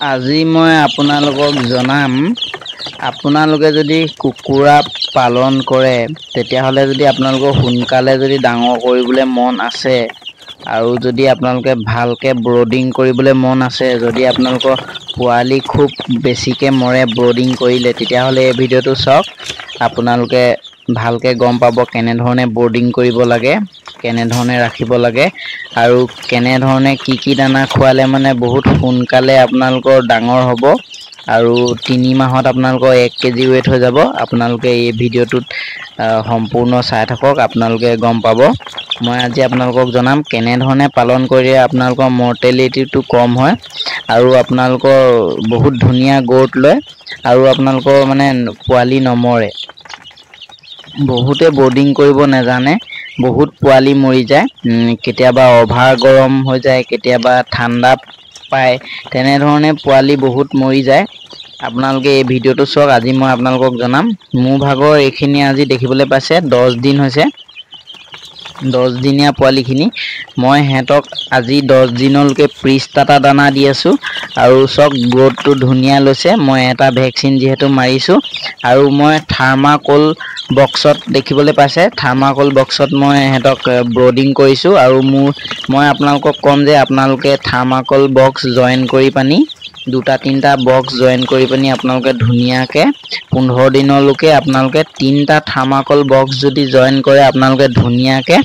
আজি মই আপোনালোকক জনাম আপোনালোকে যদি কুকুৰা পালন কৰে তেতিয়াহ'লে যদি আপোনালোকৰ সোনকালে যদি ডাঙৰ কৰিবলৈ মন আছে আৰু যদি আপোনালোকে ভালকে ব্ৰডিং কৰিবলৈ মন আছে যদি আপোনালোকৰ পোৱালি খুব বেছিকে মৰে ব্ৰডিং কৰিলে তেতিয়াহ'লে এই ভিডিঅ'টো চাওক আপোনালোকে ভালকে গম পাব কেনেধৰণে ব্ৰডিং কৰিব লাগে কেনেধৰণে ৰাখিব লাগে আৰু কেনেধৰণে কি দানা খোৱালে মানে বহুত সোনকালে আপোনালোকৰ ডাঙৰ হ'ব আৰু 3 মাহত আপোনালোকৰ 1 কেজি ওয়েট হৈ যাব আপোনালোকে এই ভিডিঅ'টোত সম্পূৰ্ণ চাই থাকক আপোনালোকে গম পাব মই আজি আপোনালোকক জনাম কেনেধৰণে পালন কৰি আপোনালোকৰ মৰ্টেলিটিটো কম হয় আৰু আপোনালোকৰ বহুত ধুনীয়া গ্ৰোথ লয় আৰু আপোনালোকৰ মানে পোৱালি নমৰে বহুতে ব্ৰডিং কৰিব নাজানে বহুত পোৱালি মৰি যায় কেতিয়াবা অভাৰ গৰম হৈ যায় কেতিয়াবা ঠাণ্ডা পায় তেনেধৰণে পোৱালি বহুত মৰি যায় আপোনালোকে এই ভিডিঅ'টো চাওক আজি মই আপোনালোকক জনাম মোৰ ভাগৰ এইখিনি আজি দেখিবলৈ পাইছে 10 দিন হৈছে 10 দিনীয়া পোৱালিখিনি মই হেতক আজি 10 দিনলৈকে প্ৰিষ্টাটা দানা দি আছো আৰু সব গ্ৰোথটো ধুনীয়া লৈছে মই এটা ভ্যাকচিন যেহেতু মাৰিছো আৰু মই থাৰ্মাকোল বক্সত দেখিবলৈ পাইছে থাৰ্মাকোল বক্সত মই হেতক ব্ৰডিং কৰিছো আৰু মই আপোনালোকক কম যে আপোনালোকে থাৰ্মাকোল বক্স জয়েন কৰি পানি দুটা তিনটা বক্স জয়েন কৰি পানি আপোনালোকে ধুনীয়াকে 15 দিনলৈকে আপোনালোকে তিনটা থাৰ্মাকোল বক্স যদি জয়েন কৰে আপোনালোকে ধুনীয়াকে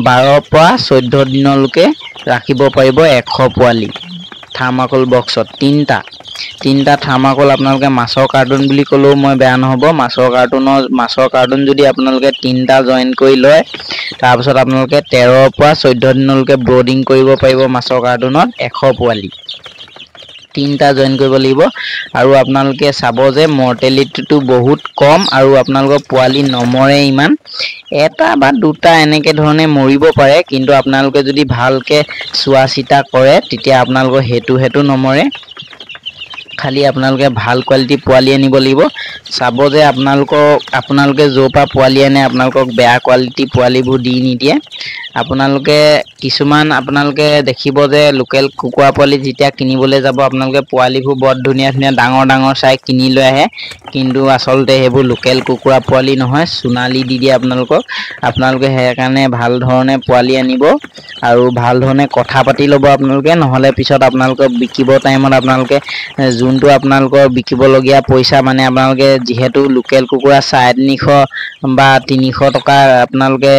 12 পৰা 14 দিনলৈকে ৰাখিব পাৰিব 100 পোৱালি থাৰ্মাকোল বক্সত তিনটা থাৰ্মাকোল আপোনালোকে মাছৰ কাৰ্টুন বুলি কলেও মই বেয়া নহব মাছৰ কাৰ্টুন যদি আপোনালোকে তিনটা জয়েন কৰি লয় তাৰ পিছত আপোনালোকে 13 পৰা 14 দিনলৈকে ব্ৰডিং কৰিব পাৰিব মাছৰ কাৰ্টুনত 100 পোৱালি তিনটা জয়েন কৰিব লাগিব আৰু আপোনালোকে চাব যে মৰ্টেলিটিটো বহুত কম আৰু আপোনালোকৰ পোৱালি নমৰে ইমান এটা বা দুটা এনেকে ধৰণে মৰিব পাৰে কিন্তু আপোনালোকে যদি ভালকে চোৱা চিতা কৰে তেতিয়া আপোনালোকৰ হেতু নমৰে খালি আপোনালোকে ভাল কোৱালিটি পোৱালি আনিব লাগিব চাব যে আপোনালোকে জোপা পোৱালি আনে আপোনালোকক বেয়া কোৱালিটি পোৱালিবোৰ দি নিদিয়ে আপোনালোকে কিছুমান আপোনালোকে দেখিব যে লোকেল কুকুৰা পোৱালি যেতিয়া কিনিবলৈ যাব আপোনালোকে পোৱালিবোৰ বৰ ধুনীয়া ডাঙৰ চাই কিনি লৈ আহে কিন্তু আসলতে হেবোৰ লোকেল কুকুৰা পোৱালি নহয় সোণালী দি দিয়ে আপোনালোকে সেই কাৰণে ভাল ধৰণে পোৱালি আনিব আৰু ভাল ধৰণে কথা পাতি ল'ব আপোনালোকে নহলে পিছত আপোনালোকক বিকিব টাইমত আপোনালোকে যোনটো আপোনালোকৰ বিকিব লগিয়া পইচা মানে আপোনালোকে যেহেতু লোকেল কুকুৰা 350 বা 300 টকা আপোনালোকে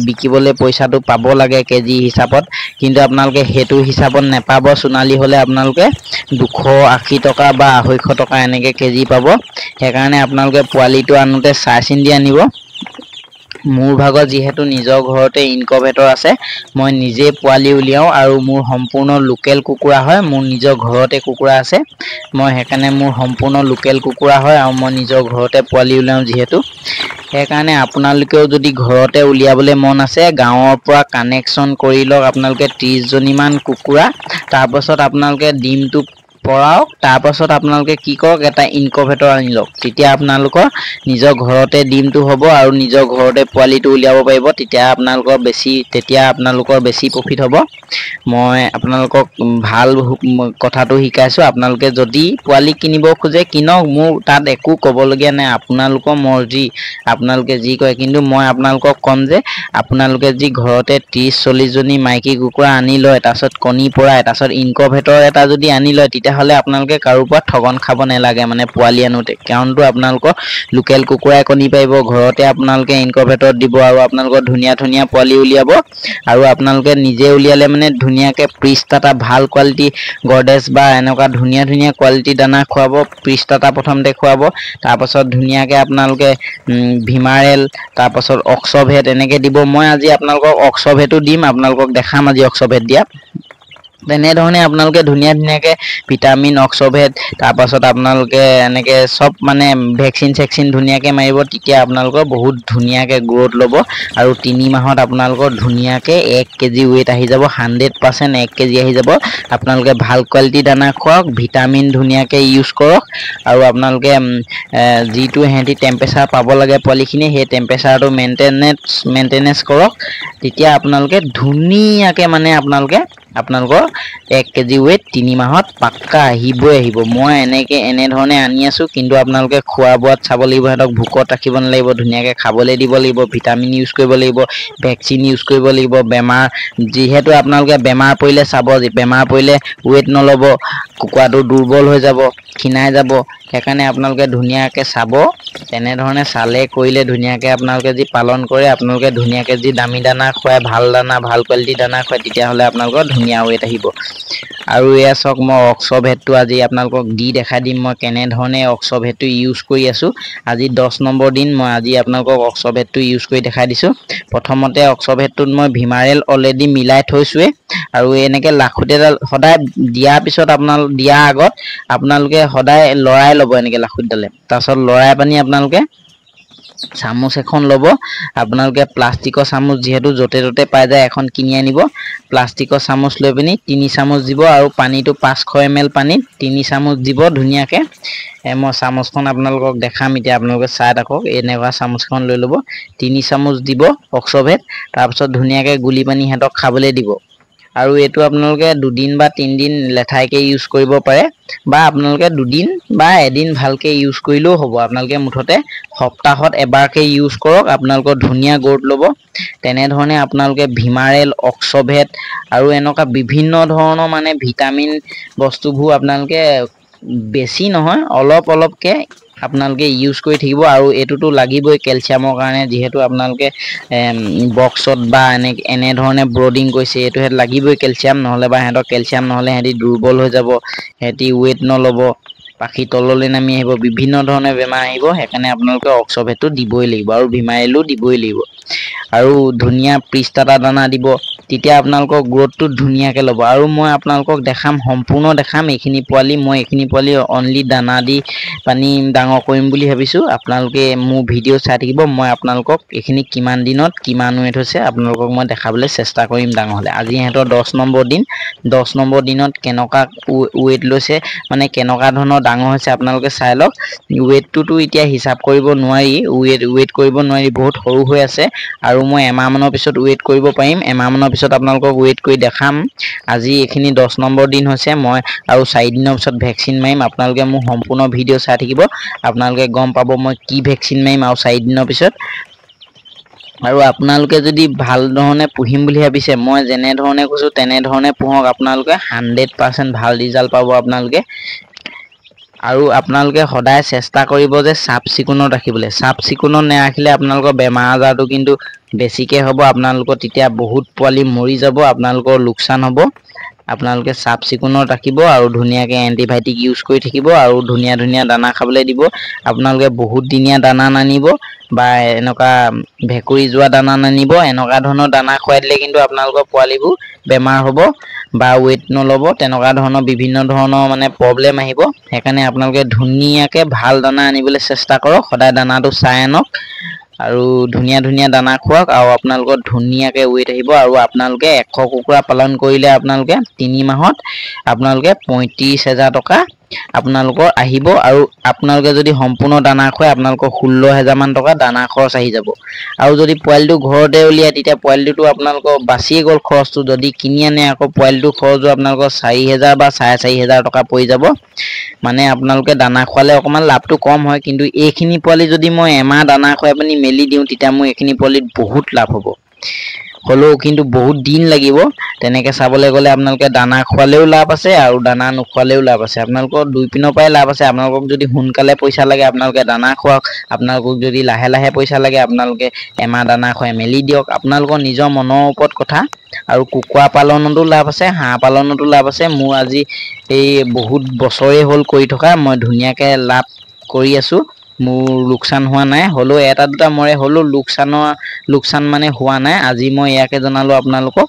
বিকিবলৈ পইচাটো পাব লাগে কেজি হিচাপত কিন্তু আপোনালোকে হেতু হিচাপত নেপাব সোণালী হলে আপোনালোকে 280 টকা বা 250 টকা এনেকে কেজি পাব সেইকাৰণে আপোনালোকে পোৱালিটো আনোতে চাই চিন্তি আনিব মোৰ ভাগত যেহেতু নিজৰ ঘৰতে ইনকুবেটৰ আছে মই নিজে পোৱালি উলিয়াও আৰু মোৰ সম্পূৰ্ণ লোকেল কুকুৰা হয় মোৰ নিজৰ ঘৰতে কুকুৰা আছে মই হেকাৰণে মোৰ সম্পূৰ্ণ লোকেল কুকুৰা হয় আৰু মই নিজৰ ঘৰতে পোৱালি উলিয়াও যেহেতু সেইকাৰণে আপোনালোকেও যদি ঘৰতে উলিয়াবলৈ মন আছে গাঁৱৰ পৰা কানেকচন কৰি লওক আপোনালোকে 30 জনীমান কুকুৰা তাৰ পাছত আপোনালোকে ডিমটো পৰাওক তাৰ পাছত আপোনালোকে কি কৰক এটা ইনকুবেটৰ আনি লওক তেতিয়া আপোনালোকৰ নিজৰ ঘৰতে ডিমটো হ'ব আৰু নিজৰ ঘৰতে পোৱালিটো উলিয়াব পাৰিব তেতিয়া আপোনালোকৰ বেছি প্ৰফিট হ'ব মই আপোনালোকক ভাল কথাটো শিকাইছো আপোনালোকে যদি পোৱালি কিনিব খোজে কিনক মোৰ তাত একো ক'বলগীয়া নাই আপোনালোকৰ মৰ্জি আপোনালোকে যি কয় কিন্তু মই আপোনালোকক কম যে আপোনালোকে যি ঘৰতে 30-40 জনী মাইকী কুকুৰা আনি লয় তাৰছত কণী পৰাই তাৰছত ইনকুবেটৰ এটা যদি আনি লয় তেতিয়াহ'লে আপোনালোকে কাৰো পৰা ঠগন খাব নালাগে মানে পোৱালি আনোতে কাৰণটো আপোনালোকৰ লোকেল কুকুৰাই কণী পাৰিব ঘৰতে আপোনালোকে ইনকুবেটৰ দিব আৰু আপোনালোকৰ ধুনীয়া পোৱালি উলিয়াব আৰু আপোনালোকে নিজে উলিয়ালে মানে ধুনীয়াকে প্ৰিষ্টাটা ভাল কোৱালিটি গৰ্ডেজ বা এনেকুৱা ধুনীয়া কোৱালিটি দানা খুৱাব প্ৰিষ্টাটা প্ৰথমতে খুৱাব তাৰ পাছত ধুনীয়াকে আপোনালোকে ভিমাৰেল তাৰ পাছত অক্সভেট এনেকে দিব মই আজি আপোনালোকক অক্সভেটো দিম আপোনালোকক দেখাম আজি অক্সভেট দিয়া তেনেধৰণে আপোনালোকে ধুনীয়াকে ভিটামিন অক্সভেট তাৰ পাছত আপোনালোকে এনেকে সব মানে ভ্যাকচিন ধুনীয়াকে মাৰিব তেতিয়া আপোনালোকৰ বহুত ধুনীয়াকে গ্ৰোথ ল'ব আৰু 3 মাহত আপোনালোকৰ ধুনীয়াকে 1 কেজি ওয়েট আহি যাব 100% 1 কেজি আহি যাব আপোনালোকে ভাল কোৱালিটি দানা খুৱাওক ভিটামিন ধুনীয়াকে ইউজ কৰক আৰু আপোনালোকে জিটো হেঁতি টেম্পাৰেচাৰ পাব লাগে পোৱালিখিনি সেই টেম্পাৰেচাৰটো মেইনটেনেন্স কৰক তেতিয়া আপোনালোকে ধুনীয়াকে মানে আপোনালোকে আপোনালোকৰ 1 কেজি ৱেট 3 মাহত পাক্কা আহিব মই এনেধৰণে আনি আছো কিন্তু আপোনালোকে খোৱা বোৱাত চাব লাগিব হেতক ভুকত ৰাখিব নালাগিব ধুনীয়াকৈ খাবলৈ দিব লাগিব ভিটামিন ইউজ কৰিব লাগিব ভেকচিন ইউজ কৰিব লাগিব বেমাৰ যিহেতু আপোনালোকে বেমাৰ পৰিলে চাব বেমাৰ পৰিলে ৱেট নলব কুকুৰাটো দুৰ্বল হৈ যাব খিনাই যাব সেইকাৰণে আপোনালোকে ধুনীয়াকৈ চাব তেনেধৰণে চালে কৰিলে ধুনীয়াকৈ আপোনালোকে যি পালন কৰে আপোনালোকে ধুনীয়াকৈ যি দামী দানা খুৱাই ভাল দানা ভাল কোৱালিটি দানা খুৱাই তেতিয়াহ'লে আপোনালোকৰ ধুনীয়া ৱেট আহিব আৰু এয়া চাওক মই অক্সভেটটো আজি আপোনালোকক দি দেখাই দিম মই কেনেধৰণে অক্সভেটটো ইউজ কৰি আছো আজি 10 নম্বৰ দিন মই আজি আপোনালোকক অক্সভেটটো ইউজ কৰি দেখাই দিছো প্ৰথমতে অক্সভেটটোত মই ভিমাৰেল অলৰেডি মিলাই থৈছোৱে আৰু এনেকৈ লাখুটিডাল সদায় দিয়াৰ পিছত দিয়াৰ আগত আপোনালোকে সদায় লৰাই ল'ব এনেকৈ লাখুটিডালে তাৰপিছত লৰাই পানি আপোনালোকে চামুচ এখন ল'ব আপোনালোকে প্লাষ্টিকৰ চামুচ যেহেতু য'তে ত'তে পাই যায় এখন কিনি আনিব প্লাষ্টিকৰ চামুচ লৈ পিনি 3 চামুচ দিব আৰু পানীটো 500 ml পানীত 3 চামুচ দিব ধুনীয়াকৈ মই চামুচখন আপোনালোকক দেখাম এতিয়া আপোনালোকে চাই থাকক এনেকুৱা চামুচখন লৈ ল'ব 3 চামুচ দিব অক্সভেট তাৰপিছত ধুনীয়াকৈ গুলি পানি হেতক খাবলৈ দিব আৰু এটো আপোনালোকে 2 দিন বা 3 দিন লেঠাইকে ইউজ কৰিব পাৰে বা আপোনালোকে 2 দিন বা এদিন ভালকে ইউজ কৰিলেও হ'ব আপোনালোকে মুঠতে সপ্তাহত এবাৰকে ইউজ কৰক আপোনালোকৰ ধুনীয়া গ্ৰোথ ল'ব তেনেধৰণে আপোনালোকে ভিমাৰেল অক্সভেট আৰু এনেকুৱা বিভিন্ন ধৰণৰ মানে ভিটামিন বস্তুবোৰ আপোনালোকে বেছি নহয় অলপকে আপোনালোকে ইউজ কৰি থাকিব আৰু এটোটো লাগিবই ক্যালসিয়ামৰ কাৰণে যেহেতু আপোনালোকে বক্সত বা এনে ধৰণে ব্ৰডিং কৰিছে এটো হেত লাগিবই ক্যালসিয়াম নহলে বা হেতৰ ক্যালসিয়াম নহলে হেতি দুৰ্বল হৈ যাব হেতি ৱেট নলব পাখি তললৈ নামি আহিব বিভিন্ন ধৰণৰ বেমাৰ আহিব সেইকাৰণে আপোনালোকে অক্সভেটটো দিবই লাগিব আৰু ভিমাৰেলো দিবই লাগিব আৰু ধুনীয়া পিস্তাটা দানা দিব তেতিয়া আপোনালোকৰ গ্ৰোথটো ধুনীয়াকৈ ল'ব আৰু মই আপোনালোকক দেখাম সম্পূৰ্ণ দেখাম এইখিনি পোৱালি মই এইখিনি পোৱালি অনলি দানা দি পানী ডাঙৰ কৰিম বুলি ভাবিছো আপোনালোকে মোৰ ভিডিও চাই থাকিব মই আপোনালোকক এইখিনি কিমান দিনত কিমান ৱেট হৈছে আপোনালোকক মই দেখাবলৈ চেষ্টা কৰিম ডাঙৰ হলে আজি হেতৰ 10 নম্বৰ দিন 10 নম্বৰ দিনত কেনকা ৱেট লৈছে মানে কেনকা ধৰণৰ ডাঙৰ হৈছে আপোনালোকে চাই লওক ৱেটটো এতিয়া হিচাপ কৰিব নোৱাৰি ৱেট কৰিব নোৱাৰি বহুত সৰু হৈ আছে আৰু মই এমাহ মানৰ পিছত ৱেট কৰিব পাৰিম এমাহ মানৰ পিছত আপোনালোকক ৱেট কৰি দেখাম আজি এইখিনি 10 নম্বৰ দিন হৈছে মই আৰু 4 দিনৰ পিছত ভ্যাকচিন মাৰিম আপোনালোকে মোৰ সম্পূৰ্ণ ভিডিও চাই থাকিব আপোনালোকে গম পাব মই কি ভ্যাকচিন মাৰিম আৰু 4 দিনৰ পিছত আৰু আপোনালোকে যদি ভাল ধৰণে পুহিম বুলি ভাবিছে মই যেনে ধৰণে কৈছো তেনে ধৰণে পুহক আপোনালোকে 100% ভাল ৰিজাল্ট পাব আপোনালোকে আৰু আপোনালোকে সদায় চেষ্টা কৰিব যে সাপ চিকুণত ৰাখিবলৈ সাপ চিকুণত নেৰাখিলে আপোনালোকৰ বেমাৰ আজাৰটো কিন্তু বেছিকে হ'ব আপোনালোকৰ তেতিয়া বহুত পোৱালি মৰি যাব আপোনালোকৰ লোকসান হ'ব আপোনালোকে সাপ চিকুণত ৰাখিব আৰু ধুনীয়াকৈ এন্টিবায়োটিক ইউজ কৰি থাকিব আৰু ধুনীয়া দানা খাবলৈ দিব আপোনালোকে বহুত দিনীয়া দানা নানিব বা এনেকা ভেকুৰি যোৱা দানা নানিব এনেকা ধৰণৰ দানা খুৱাই দিলে কিন্তু আপোনালোকৰ পোৱালিবোৰ বেমাৰ হ'ব বা ৱেট নলব তেনেকা ধৰণৰ বিভিন্ন ধৰণৰ মানে প্ৰবলেম আহিব সেইকাৰণে আপোনালোকে ধুনীয়াকৈ ভাল দানা আনিবলৈ চেষ্টা কৰক সদায় দানাটো চাই আনক আৰু ধুনীয়া দানা খুৱাওক আৰু আপোনালোকৰ ধুনীয়াকৈ ৱেট আহিব আৰু আপোনালোকে 100 কুকুৰা পালন কৰিলে আপোনালোকে 3 মাহত আপোনালোকে 35,000 টকা আপোনালোকৰ আহিব আৰু আপোনালোকে যদি সম্পূৰ্ণ দানা খুৱাই আপোনালোকৰ 16,000 মান টকা দানা খৰচ আহি যাব আৰু যদি পোৱালিটো ঘৰতে উলিয়াই তেতিয়া পোৱালিটো আপোনালোকৰ বাছিয়ে গ'ল খৰচটো যদি কিনি আনে আকৌ পোৱালিটো খৰচো আপোনালোকৰ 4,000 বা 4,500 টকা পৰি যাব মানে আপোনালোকে দানা খোৱালে অকমান লাভটো কম হয় কিন্তু এইখিনি পোৱালি যদি মই এমাহ দানা খুৱাই পানি মেলি দিওঁ তেতিয়া মই এইখিনি পোৱালিত বহুত লাভ হ'ব হলেও কিন্তু বহুত দিন লাগিব তেনেকৈ চাবলৈ গ'লে আপোনালোকে দানা খোৱালেও লাভ আছে আৰু দানা নোখোৱালেও লাভ আছে আপোনালোকৰ দুই পিনৰ পৰাই লাভ আছে আপোনালোকক যদি সোনকালে পইচা লাগে আপোনালোকে দানা খুৱাওক আপোনালোকক যদি লাহে পইচা লাগে আপোনালোকে এমাহ দানা খুৱাই মেলি দিয়ক আপোনালোকৰ নিজৰ মনৰ ওপৰত কথা আৰু কুকুৰা পালনতো লাভ আছে হাঁহ পালনতো লাভ আছে মোৰ আজি এই বহুত বছৰে হ'ল কৰি থকা মই ধুনীয়াকৈ লাভ কৰি আছো মোৰ লোকসান হোৱা নাই হলেও এটা দুটা মৰে হলেও লোকসান মানে হোৱা নাই আজি মই ইয়াকে জনালো আপোনালোকক